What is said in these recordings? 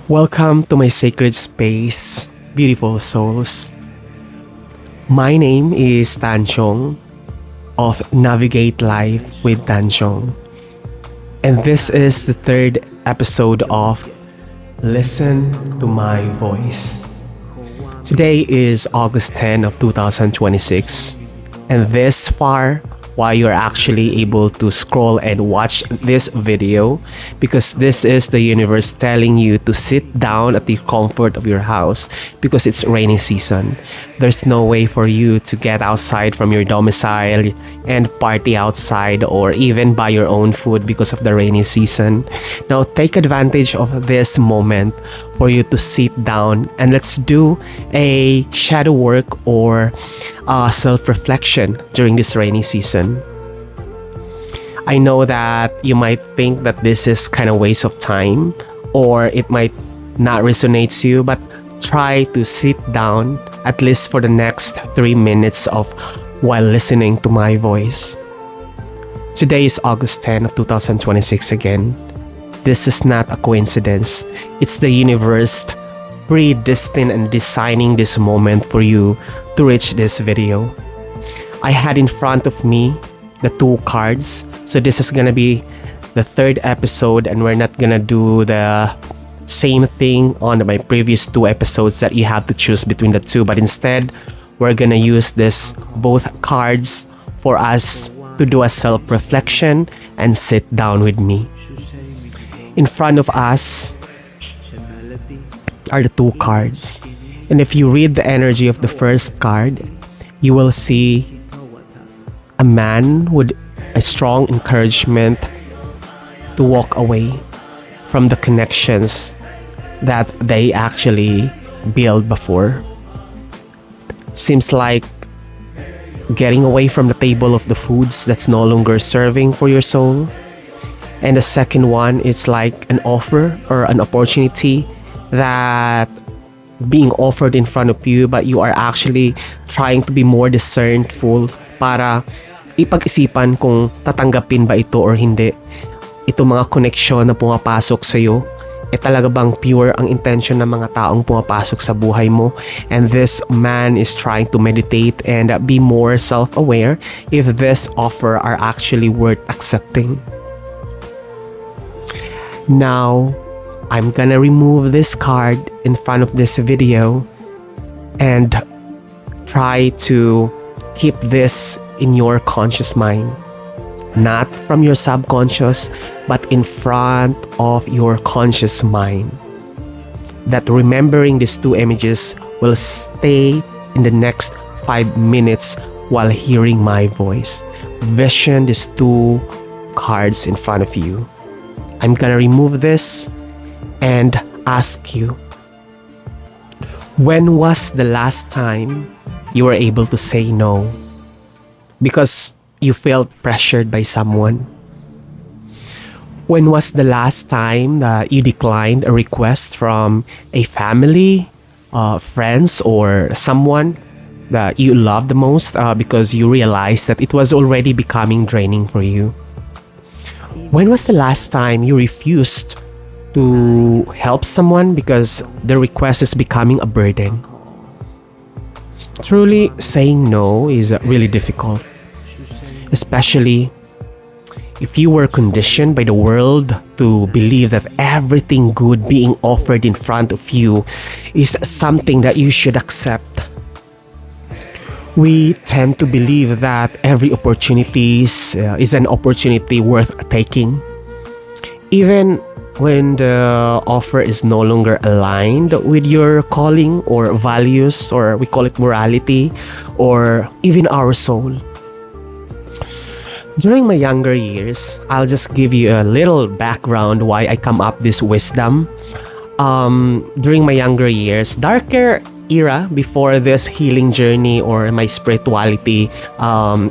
Welcome to my sacred space, beautiful souls. My name is 𝗟𝗏 of Navigate Life with 𝗟𝗏. And this is the third episode of Listen to My Voice. Today is August 10 of 2026. And this far, why you're actually able to scroll and watch this video, because this is the universe telling you to sit down at the comfort of your house because it's rainy season. There's no way for you to get outside from your domicile and party outside or even buy your own food because of the rainy season. Now take advantage of this moment for you to sit down and let's do a shadow work or self-reflection during this rainy season. I know that you might think that this is kind of waste of time or it might not resonate to you, but try to sit down at least for the next 3 minutes of while listening to my voice. Today is August 10 of 2026 again. This is not a coincidence. It's the universe predestined and designing this moment for you to reach this video. I had in front of me the 2 cards. So this is gonna be the third episode and we're not gonna do the same thing on my previous 2 episodes that you have to choose between the 2, but instead we're gonna use this both cards for us to do a self-reflection and sit down with me. In front of us are the 2 cards. And if you read the energy of the first card, you will see a man with a strong encouragement to walk away from the connections that they actually built before. Seems like getting away from the table of the foods that's no longer serving for your soul. And the second one is like an offer or an opportunity that being offered in front of you, but you are actually trying to be more discernful para ipag-isipan kung tatanggapin ba ito or hindi. Ito mga koneksyon na pumapasok sa iyo, talaga bang pure ang intention ng mga taong pumapasok sa buhay mo? And this man is trying to meditate and be more self-aware if this offer are actually worth accepting. Now, I'm gonna remove this card in front of this video and try to keep this in your conscious mind. Not from your subconscious, but in front of your conscious mind. That remembering these 2 images will stay in the next 5 minutes while hearing my voice. Vision these 2 cards in front of you. I'm gonna remove this and ask you, when was the last time you were able to say no because you felt pressured by someone? When was the last time that you declined a request from a family, friends, or someone that you love the most because you realized that it was already becoming draining for you? When was the last time you refused to help someone because the request is becoming a burden? Truly, saying no is really difficult, especially if you were conditioned by the world to believe that everything good being offered in front of you is something that you should accept. We tend to believe that every opportunity is an opportunity worth taking, even when the offer is no longer aligned with your calling or values, or we call it morality, or even our soul. During my younger years, I'll just give you a little background why I come up this wisdom. During my younger years, darker era before this healing journey or my spirituality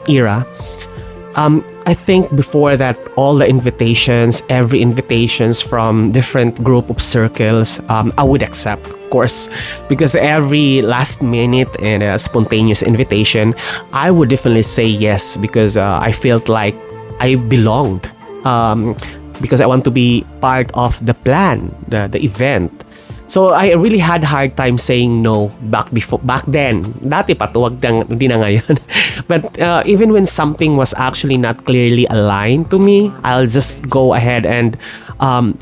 era, I think before that, all the invitations, every invitations from different group of circles, I would accept, of course, because every last minute and spontaneous invitation, I would definitely say yes, because I felt like I belonged, because I want to be part of the plan, the event. So I really had hard time saying no back then. Dati pa to, hindi na ngayon. But even when something was actually not clearly aligned to me, I'll just go ahead and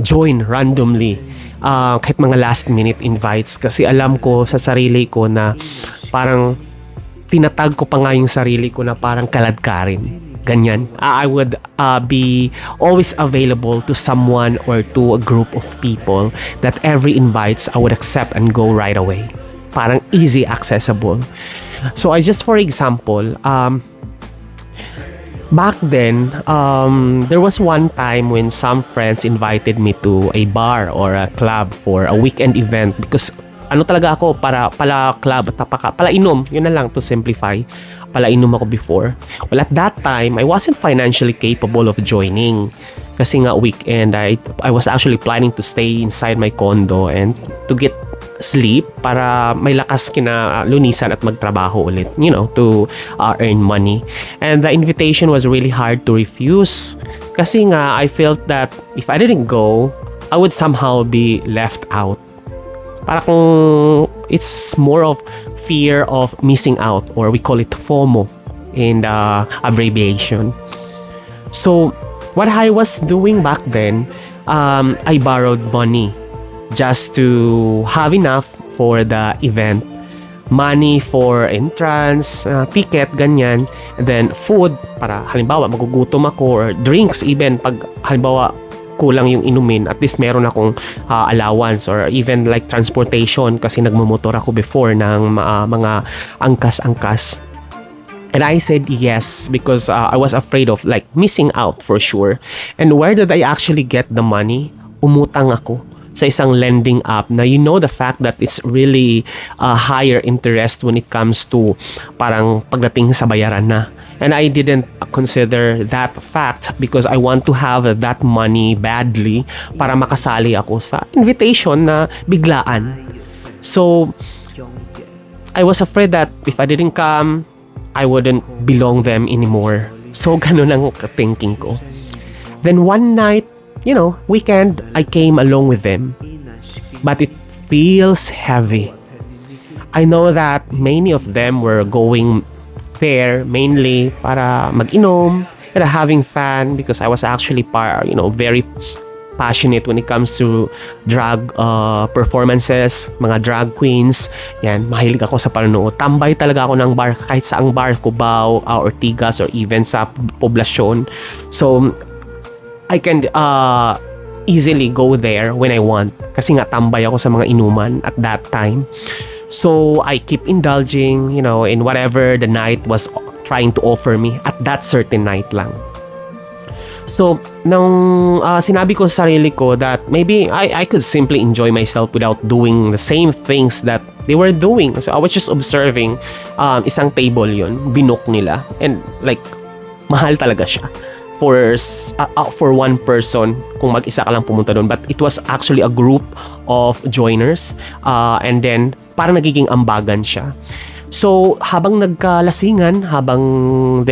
join randomly. Kahit mga last minute invites, kasi alam ko sa sarili ko na parang tinatag ko pa nga yung sarili ko na parang kaladkarin. Ganyan. I would be always available to someone or to a group of people that every invites I would accept and go right away. Parang easy accessible. So for example, back then, there was one time when some friends invited me to a bar or a club for a weekend event because ano talaga ako, pala club at pala inom, yun na lang to simplify. Pala inom ako before. Well, at that time, I wasn't financially capable of joining. Kasi nga weekend, I was actually planning to stay inside my condo and to get sleep para may lakas lunisan at magtrabaho ulit, to earn money. And the invitation was really hard to refuse. Kasi nga, I felt that if I didn't go, I would somehow be left out. Para kung it's more of fear of missing out, or we call it FOMO in the abbreviation. So what I was doing back then, I borrowed money just to have enough for the event. Money for entrance, ticket, ganyan. And then food, para halimbawa magugutom ako, or drinks even pag halimbawa kulang yung inumin, at least meron akong allowance, or even like transportation kasi nagmumotor ako before ng mga angkas-angkas. And I said yes because I was afraid of like missing out for sure. And where did I actually get the money? Umutang ako sa isang lending app na the fact that it's really higher interest when it comes to parang pagdating sa bayaran na. And I didn't consider that fact because I want to have that money badly para makasali ako sa invitation na biglaan. So, I was afraid that if I didn't come, I wouldn't belong them anymore. So, ganun ang thinking ko. Then one night, weekend, I came along with them. But it feels heavy. I know that many of them were going there mainly para mag-inom and having fun because I was actually very passionate when it comes to drag performances, mga drag queens. Yan, mahilig ako sa panonood. Tambay talaga ako ng bar, kahit saang bar, Cubao, Ortigas, or even sa poblasyon. So, I can easily go there when I want kasi nga tambay ako sa mga inuman at that time. So I keep indulging, in whatever the night was trying to offer me at that certain night lang. So, nung sinabi ko sa sarili ko that maybe I could simply enjoy myself without doing the same things that they were doing. So I was just observing isang table yun, binook nila, and like mahal talaga siya for one person kung mag-isa ka lang pumunta doon, but it was actually a group of joiners, and then parang nagiging ambagan siya. So habang nagkalasingan, habang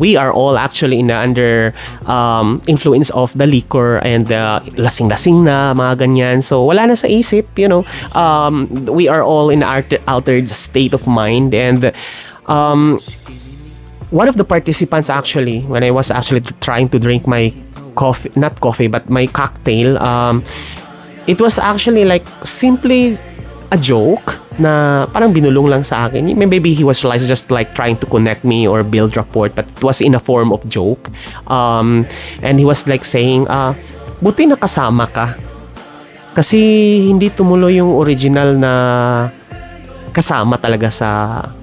we are all actually under influence of the liquor and lasing-lasing na mga ganyan, so wala na sa isip, we are all in altered state of mind. And one of the participants actually, when I was actually trying to drink my my cocktail, it was actually like simply a joke na parang binulong lang sa akin. Maybe he was just like trying to connect me or build rapport, but it was in a form of joke. And he was like saying, buti nakasama ka. Kasi hindi tumuloy yung original na kasama talaga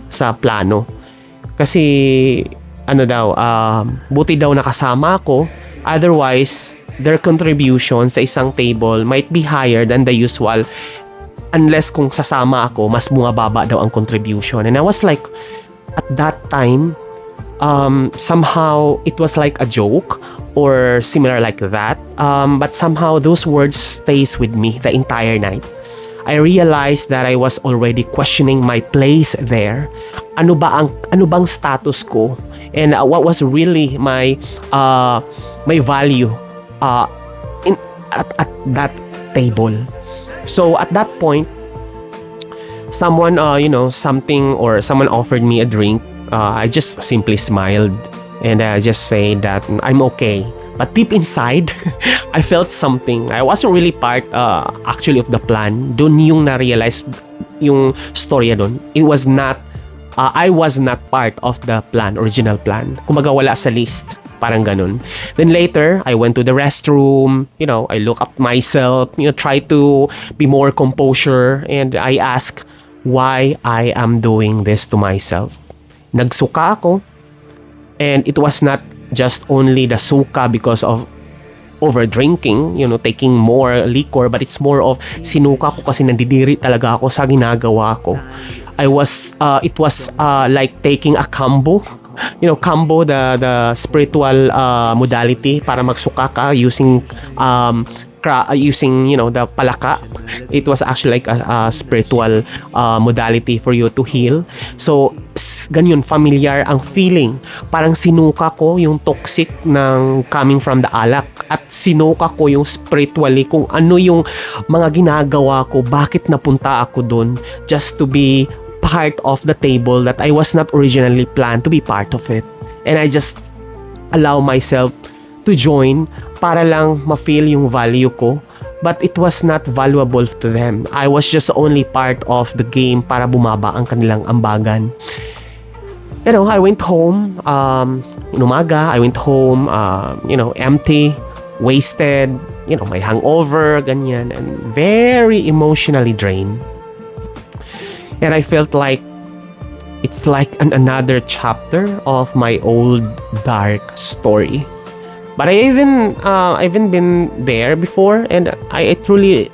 sa plano. Kasi buti daw nakasama ako, otherwise their contribution sa isang table might be higher than the usual, unless kung sasama ako mas bumababa daw ang contribution. And I was like, at that time, somehow it was like a joke or similar like that, but somehow those words stays with me the entire night. I realized that I was already questioning my place there. Ano bang status ko, and what was really my value at that table. So at that point, someone, someone offered me a drink. I just simply smiled and I just say that I'm okay. But deep inside, I felt something. I wasn't really part actually of the plan. Doon yung na-realize yung storya doon. It was not, I was not part of the plan, original plan. Kumbaga wala sa list. Parang ganun. Then later, I went to the restroom. I look up myself. Try to be more composure. And I ask why I am doing this to myself. Nagsuka ako. And it was not just only the suka because of over drinking, taking more liquor, but it's more of sinuka ko kasi nandidiri talaga ako sa ginagawa ko. It was like taking a kambo. Kambo, the spiritual modality para magsuka ka using the palaka. It was actually like a spiritual modality for you to heal. So ganyan, familiar ang feeling. Parang sinuka ko yung toxic ng coming from the alak at sinuka ko yung spiritually kung ano yung mga ginagawa ko, bakit napunta ako dun just to be part of the table that I was not originally planned to be part of it. And I just allow myself to join para lang ma-feel yung value ko. But it was not valuable to them. I was just only part of the game para bumaba ang kanilang ambagan. I went home, in umaga, I went home, empty, wasted, may hangover, ganyan, and very emotionally drained. And I felt like it's like another chapter of my old dark story. But I even been there before, and I truly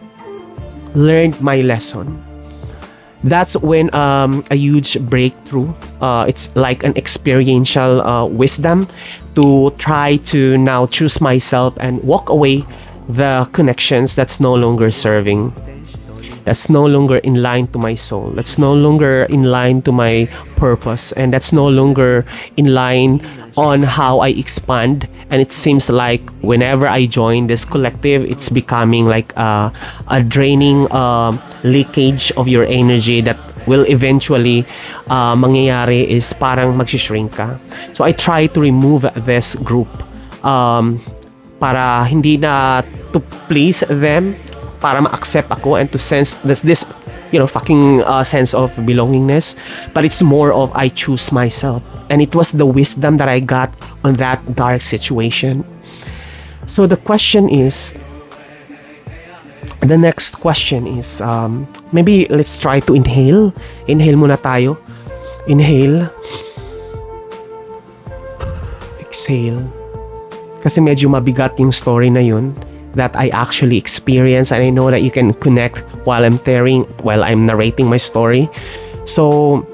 learned my lesson. That's when a huge breakthrough. It's like an experiential wisdom to try to now choose myself and walk away the connections that's no longer serving. That's no longer in line to my soul. That's no longer in line to my purpose. And that's no longer in line on how I expand. And it seems like whenever I join this collective, it's becoming like a draining leakage of your energy that will eventually mangyayari is parang magsishrink ka. So I try to remove this group para hindi na to please them, para ma-accept ako and to sense this fucking sense of belongingness. But it's more of I choose myself. And it was the wisdom that I got on that dark situation. So the next question is, maybe let's try to inhale. Inhale muna tayo. Inhale. Exhale. Kasi medyo mabigat yung story na yun that I actually experienced, and I know that you can connect while I'm narrating my story. So,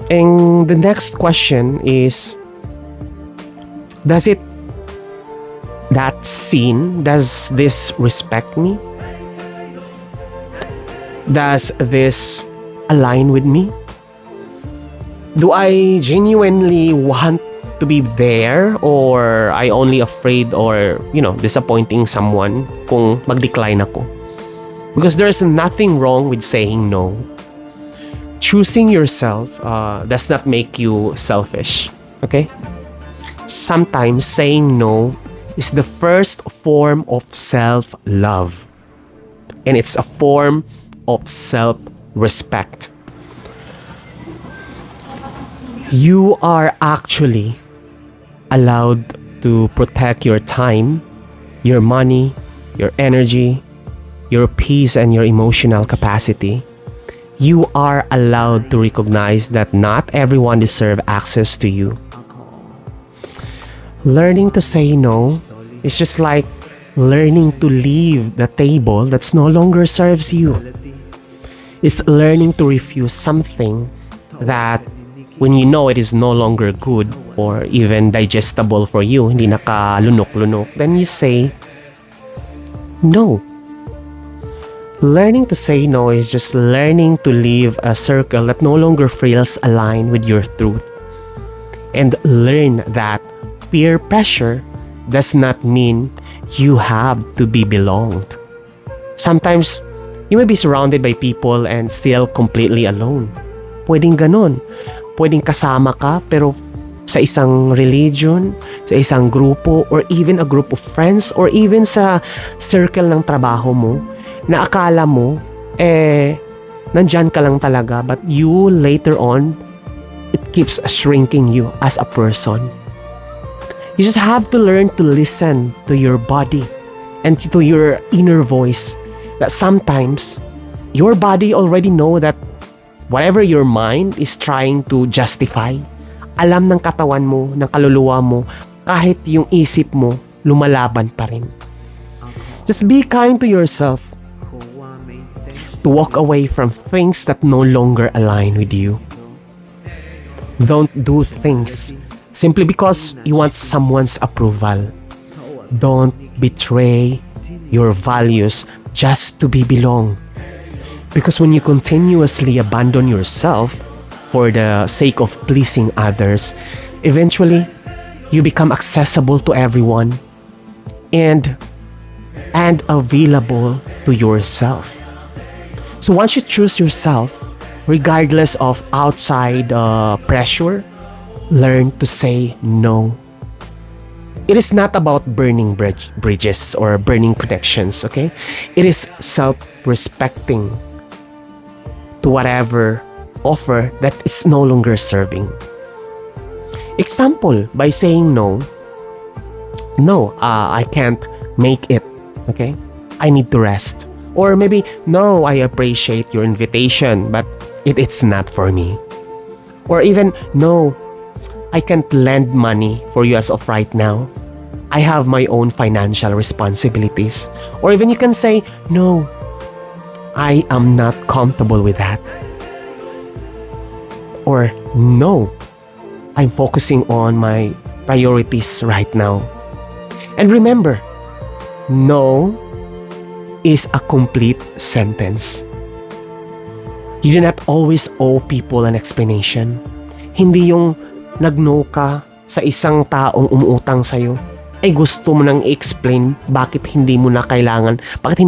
and the next question is, does this respect me? Does this align with me? Do I genuinely want to be there, or I only afraid or disappointing someone kung mag-decline ako? Because there's nothing wrong with saying no. Choosing yourself does not make you selfish, okay? Sometimes saying no is the first form of self-love, and it's a form of self-respect. You are actually allowed to protect your time, your money, your energy, your peace, and your emotional capacity. You are allowed to recognize that not everyone deserves access to you. Learning to say no is just like learning to leave the table that's no longer serves you. It's learning to refuse something that when you know it is no longer good or even digestible for you, hindi nakalunok-lunok, then you say no. Learning to say no is just learning to leave a circle that no longer feels aligned with your truth. And learn that peer pressure does not mean you have to be belonged. sometimes you may be surrounded by people and still completely alone. Pwedeng ganon. Pwedeng kasama ka pero sa isang religion, sa isang grupo, or even a group of friends, or even sa circle ng trabaho mo, na akala mo, nandyan ka lang talaga, but you later on, it keeps shrinking you as a person. You just have to learn to listen to your body and to your inner voice, that sometimes your body already know that whatever your mind is trying to justify, alam ng katawan mo, ng kaluluwa mo, kahit yung isip mo, lumalaban pa rin. Just be kind to yourself. To walk away from things that no longer align with you. Don't do things simply because you want someone's approval. Don't betray your values just to belong. Because when you continuously abandon yourself for the sake of pleasing others, eventually, you become accessible to everyone and available to yourself. So once you choose yourself, regardless of outside pressure, learn to say no. It is not about burning bridges or burning connections, okay? It is self-respecting to whatever offer that it's no longer serving. Example, by saying no, I can't make it, okay? I need to rest. Or maybe, no, I appreciate your invitation, but it's not for me. Or even, no, I can't lend money for you as of right now. I have my own financial responsibilities. Or even you can say, no, I am not comfortable with that. Or no, I'm focusing on my priorities right now. And remember, no is a complete sentence. You do not always owe people an explanation. Hindi yung nag-no ka sa isang taong umuutang sa'yo, ay gusto mo nang i-explain bakit hindi mo na kailangan, bakit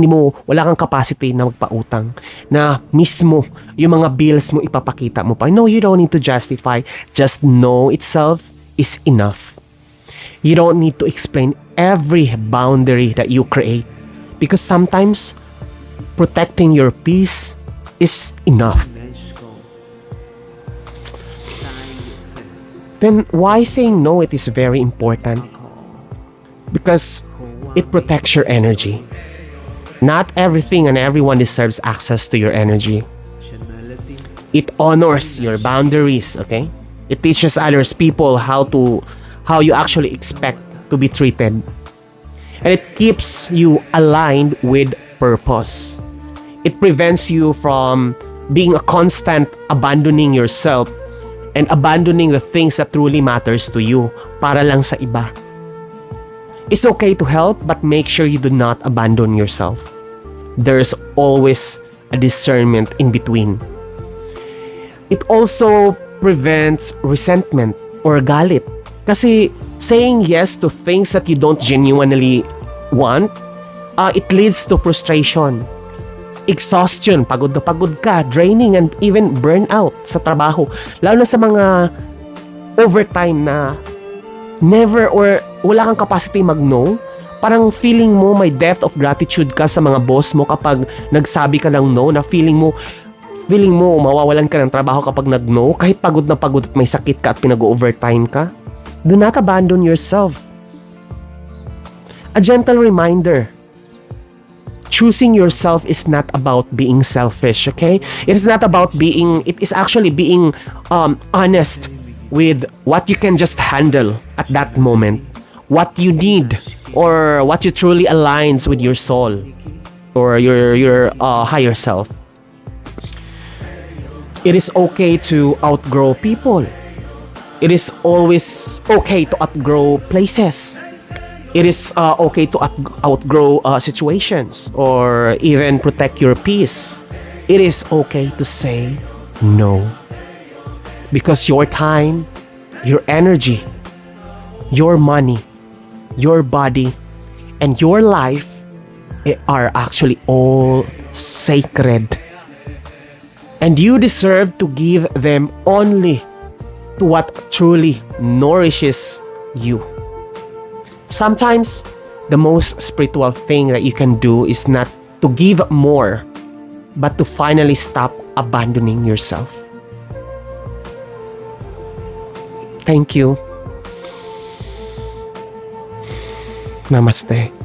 wala kang capacity na magpautang, na mismo yung mga bills mo ipapakita mo pa. No, you don't need to justify. Just know itself is enough. You don't need to explain every boundary that you create, because sometimes protecting your peace is enough. Then why saying no, it is very important? Because it protects your energy. Not everything and everyone deserves access to your energy. It honors your boundaries, okay? It teaches others people how you actually expect to be treated. And it keeps you aligned with purpose. It prevents you from being a constant abandoning yourself and abandoning the things that truly matters to you para lang sa iba. It's okay to help, but make sure you do not abandon yourself. There's always a discernment in between. It also prevents resentment or galit. Kasi saying yes to things that you don't genuinely want, it leads to frustration, exhaustion, pagod na pagod ka, draining, and even burnout sa trabaho. Lalo na sa mga overtime na never or wala kang capacity mag-no, parang feeling mo may depth of gratitude ka sa mga boss mo kapag nagsabi ka ng no, na feeling mo mawawalan ka ng trabaho kapag nag-no, kahit pagod na pagod at may sakit ka at pinag-overtime ka. Do not abandon yourself. A gentle reminder, choosing yourself is not about being selfish, okay? It is actually being honest with what you can just handle at that moment, what you need, or what you truly aligns with your soul or your higher self. It is okay to outgrow people. It is always okay to outgrow places. It is okay to outgrow situations or even protect your peace. It is okay to say no. Because your time, your energy, your money, your body, and your life are actually all sacred. And you deserve to give them only to what truly nourishes you. Sometimes, the most spiritual thing that you can do is not to give more, but to finally stop abandoning yourself. Thank you. Namaste.